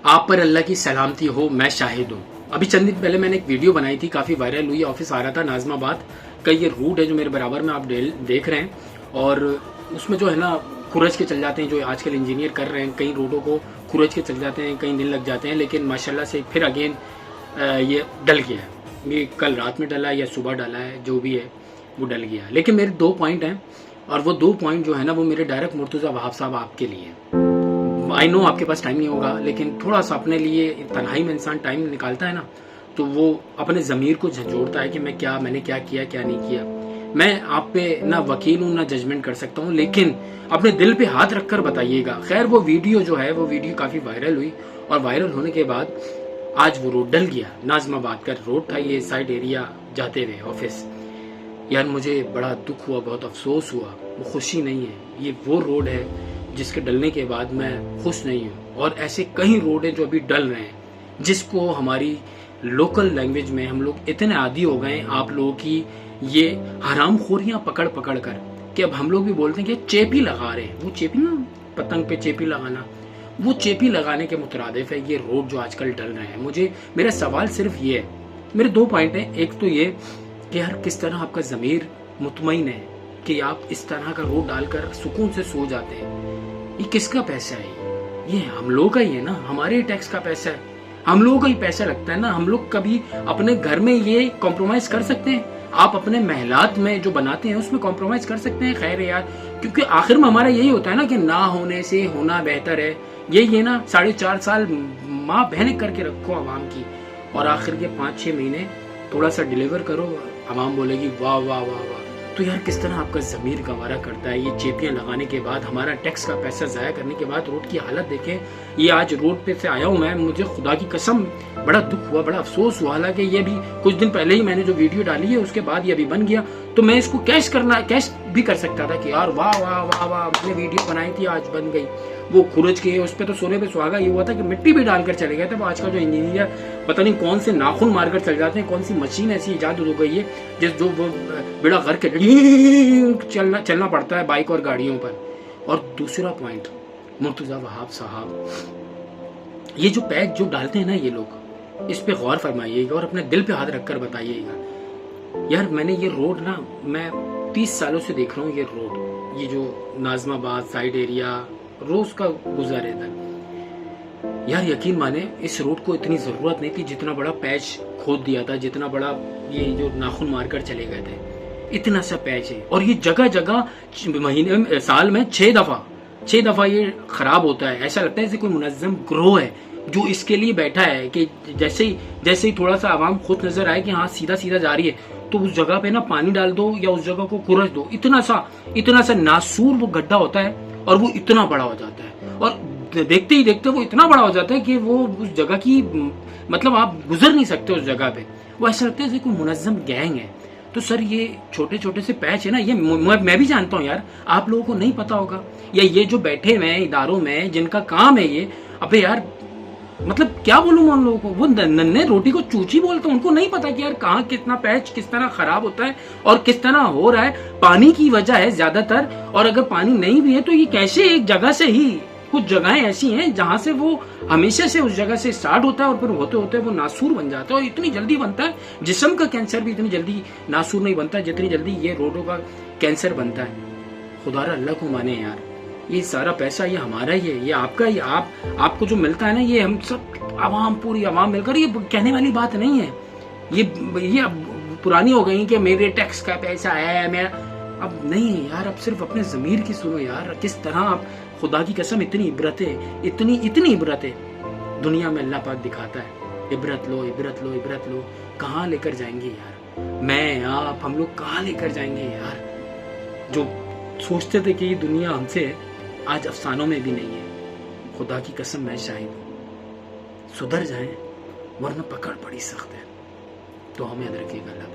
آپ پر اللہ کی سلامتی ہو، میں شاہد ہوں۔ ابھی چند دن پہلے میں نے ایک ویڈیو بنائی تھی، کافی وائرل ہوئی۔ آفس آ رہا تھا ناظم آباد کا، یہ روٹ ہے جو میرے برابر میں آپ دیکھ رہے ہیں، اور اس میں جو ہے نا کھرچ کے چل جاتے ہیں، جو آج کل انجینئر کر رہے ہیں، کئی روڈوں کو کھرچ کے چل جاتے ہیں، کئی دن لگ جاتے ہیں، لیکن ماشاءاللہ سے پھر اگین یہ ڈل گیا ہے۔ یہ کل رات میں ڈلا ہے یا صبح ڈلا ہے، جو بھی ہے وہ ڈل گیا ہے۔ لیکن میرے 2 پوائنٹ ہیں، اور وہ 2 پوائنٹ جو ہے نا وہ میرے ڈائریکٹ مرتضیٰ وہاب صاحب آپ کے لیے ہیں۔ آئی نو آپ کے پاس ٹائم نہیں ہوگا، لیکن تھوڑا سا اپنے لیے تنہائی میں انسان ٹائم نکالتا ہے نا، تو وہ اپنے ضمیر کو جھنجھوڑتا ہے کہ میں نے کیا کیا کیا نہیں کیا۔ میں آپ پہ نہ وکیل ہوں نہ ججمنٹ کر سکتا ہوں، لیکن اپنے دل پہ ہاتھ رکھ کر بتائیے گا۔ خیر وہ ویڈیو جو ہے وہ ویڈیو کافی وائرل ہوئی، اور وائرل ہونے کے بعد آج وہ روڈ ڈل گیا۔ ناظم آباد کا روڈ تھا، یہ سائڈ ایریا جاتے ہوئے آفس۔ یار مجھے بڑا دکھ ہوا، بہت افسوس ہوا، وہ خوشی نہیں ہے۔ یہ وہ روڈ ہے جس کے ڈلنے کے بعد میں خوش نہیں ہوں، اور ایسے کئی روڈ ہیں جو ابھی ڈل رہے ہیں، جس کو ہماری لوکل لینگویج میں ہم لوگ اتنے عادی ہو گئے ہیں آپ لوگوں کی یہ حرام خوریاں پکڑ پکڑ کر، کہ اب ہم لوگ بھی بولتے ہیں کہ چیپی لگا رہے ہیں۔ وہ چیپی نا، پتنگ پہ چیپی لگانا، وہ چیپی لگانے کے مترادف ہے یہ روڈ جو آج کل ڈل رہے ہیں۔ میرا سوال صرف یہ ہے، میرے 2 پوائنٹ ہیں۔ ایک تو یہ کہ یار کس طرح آپ کا ضمیر مطمئن ہے کہ آپ اس طرح کا روڈ ڈال کر سکون سے سو جاتے ہیں۔ یہ کس کا پیسہ ہے؟ یہ ہم لوگ کا ہی ہے نا، ہمارے ٹیکس کا پیسہ ہے، ہم لوگوں کا ہی پیسہ لگتا ہے نا۔ ہم لوگ کبھی اپنے گھر میں یہ کمپرومائز کر سکتے ہیں؟ آپ اپنے محلات میں جو بناتے ہیں اس میں کمپرومائز کر سکتے ہیں؟ خیر یار، کیونکہ آخر میں ہمارا یہی ہوتا ہے نا کہ نہ ہونے سے ہونا بہتر ہے۔ یہی ہے نا، 4.5 سال ماں بہنیں کر کے رکھو عوام کی، اور آخر کے 5-6 مہینے تھوڑا سا ڈیلیور کرو، عوام بولے گی واہ واہ واہ واہ۔ تو یار کس طرح آپ کا ضمیر گوارا کرتا ہے یہ چیپیاں لگانے کے بعد، ہمارا ٹیکس کا پیسہ ضائع کرنے کے بعد روڈ کی حالت دیکھیں۔ یہ آج روڈ پہ سے آیا ہوں میں، مجھے خدا کی قسم بڑا دکھ ہوا، بڑا افسوس ہوا۔ حالانکہ یہ بھی کچھ دن پہلے ہی میں نے جو ویڈیو ڈالی ہے اس کے بعد یہ ابھی بن گیا، تو میں اس کو کیش بھی کر سکتا تھا کہ یار واہ واہ واہ واہ، میں نے ویڈیو بنائی تھی آج بن گئی۔ وہ کھرچ کے اس پہ تو سونے پہ سہاگا یہ ہوا تھا کہ مٹی بھی ڈال کر چلے گئے تھے۔ وہ آج کا جو انجینئر پتہ نہیں کون سے ناخن مار کر چل جاتے ہیں، کون سی مشین ایسی ایجاد ہو گئی ہے جو وہ بڑا غر کے چلنا پڑتا ہے بائک اور گاڑیوں پر۔ اور دوسرا پوائنٹ، مرتضیٰ وہاب صاحب، یہ جو پیچ جو ڈالتے ہیں نا یہ لوگ، اس پہ غور فرمائیے گا اور اپنے دل پہ ہاتھ رکھ کر بتائیے گا۔ یار میں نے یہ روڈ نا، میں 30 سالوں سے دیکھ رہا ہوں یہ روڈ، یہ جو ناظم آباد سائڈ ایریا روز کا گزر رہتا ہے۔ یار یقین مانے اس روڈ کو اتنی ضرورت نہیں تھی جتنا بڑا پیچ کھود دیا تھا، جتنا بڑا یہ جو ناخن مار کر چلے گئے تھے، اتنا سا پیچ ہے۔ اور یہ جگہ جگہ سال میں 6 دفعہ یہ خراب ہوتا ہے۔ ایسا لگتا ہے جیسے کوئی منظم گروہ ہے جو اس کے لیے بیٹھا ہے کہ جیسے ہی تھوڑا سا عوام خود نظر آئے کہ ہاں سیدھا سیدھا جا رہی ہے، تو اس جگہ پہ نا پانی ڈال دو یا اس جگہ کو کھرچ دو۔ اتنا سا ناسور وہ گڈھا ہوتا ہے، اور وہ اتنا بڑا ہو جاتا ہے، اور دیکھتے ہی دیکھتے وہ اتنا بڑا ہو جاتا ہے کہ وہ اس جگہ کی مطلب آپ گزر نہیں سکتے اس جگہ پہ۔ وہ ایسا لگتا ہے جیسے کوئی منظم گینگ ہے۔ تو سر یہ چھوٹے چھوٹے سے پیچ ہے نا، یہ میں بھی جانتا ہوں یار، آپ لوگوں کو نہیں پتا ہوگا، یا یہ جو بیٹھے ہوئے ہیں اداروں میں جن کا کام ہے یہ، ابے یار مطلب کیا بولوں میں ان لوگوں کو، وہ ننھے روٹی کو چوچی بولتے ہیں، ان کو نہیں پتا کہ یار کہاں کتنا پیچ کس طرح خراب ہوتا ہے اور کس طرح ہو رہا ہے۔ پانی کی وجہ ہے زیادہ تر، اور اگر پانی نہیں بھی ہے تو یہ کیسے ایک جگہ سے ہی، کچھ جگہیں ایسی ہیں جہاں سے وہ ہمیشہ سے اس جگہ سے سٹارٹ ہوتا ہے اور پھر ہوتے ہوتے وہ ناسور بن جاتا ہے، اور اتنی جلدی بنتا ہے۔ جسم کا کینسر بھی اتنی جلدی ناسور نہیں بنتا جتنی جلدی یہ روڈوں کا کینسر بنتا ہے۔ خدا را اللہ کو مانے یار، یہ سارا پیسہ یہ ہمارا ہی ہے، یہ آپ کا ہی، آپ کو جو ملتا ہے نا، یہ ہم سب عوام، پوری عوام مل کر، یہ کہنے والی بات نہیں ہے۔ یہ اب پرانی ہو گئی کہ میرے ٹیکس کا پیسہ ہے میرا، اب نہیں یار، اب صرف اپنے ضمیر کی سنو یار۔ کس طرح آپ، خدا کی قسم اتنی عبرتیں دنیا میں اللہ پاک دکھاتا ہے۔ عبرت لو عبرت لو عبرت لو، کہاں لے کر جائیں گے یار؟ میں آپ ہم لوگ کہاں لے کر جائیں گے یار؟ جو سوچتے تھے کہ یہ دنیا ہم سے آج افسانوں میں بھی نہیں ہے۔ خدا کی قسم میں شاہد ہوں، سدھر جائیں ورنہ پکڑ بڑی سخت ہے۔ تو ہمیں یاد رکھیے گا اللہ